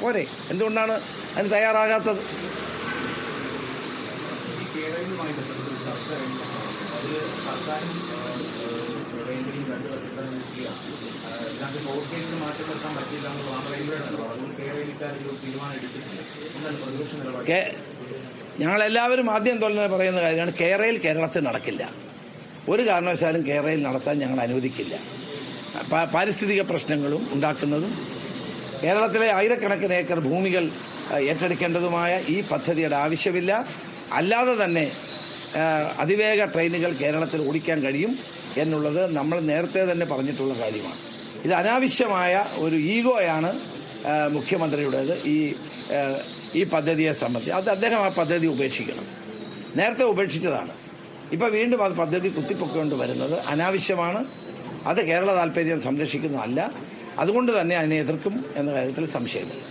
പോരെ, എന്തുകൊണ്ടാണ് അതിന് തയ്യാറാകാത്തത്? ഞങ്ങളെല്ലാവരും ആദ്യം തന്നെ പറയുന്ന കാര്യമാണ് കേരയിൽ കേരളത്തിൽ നടക്കില്ല. ഒരു കാരണവശാലും കേരയിൽ നടത്താൻ ഞങ്ങൾ അനുവദിക്കില്ല. പാരിസ്ഥിതിക പ്രശ്നങ്ങളും ഉണ്ടാക്കുന്നതും കേരളത്തിലെ ആയിരക്കണക്കിന് ഏക്കർ ഭൂമികൾ ഏറ്റെടുക്കേണ്ടതുമായ ഈ പദ്ധതിയുടെ ആവശ്യമില്ല. അല്ലാതെ തന്നെ അതിവേഗ ട്രെയിനുകൾ കേരളത്തിൽ ഓടിക്കാൻ കഴിയും എന്നുള്ളത് നമ്മൾ നേരത്തെ തന്നെ പറഞ്ഞിട്ടുള്ള കാര്യമാണ്. ഇത് അനാവശ്യമായ ഒരു ഈഗോയാണ് മുഖ്യമന്ത്രിയുടേത് ഈ പദ്ധതിയെ സംബന്ധിച്ച്. അദ്ദേഹം ആ പദ്ധതി ഉപേക്ഷിക്കണം. നേരത്തെ ഉപേക്ഷിച്ചതാണ്. ഇപ്പം വീണ്ടും അത് പദ്ധതി കുത്തിപ്പൊക്കൊണ്ട് വരുന്നത് അനാവശ്യമാണ്. അത് കേരള താൽപര്യം സംരക്ഷിക്കുന്നതല്ല. അതുകൊണ്ട് തന്നെ അതിനെ എതിർക്കും എന്ന കാര്യത്തിൽ സംശയമില്ല.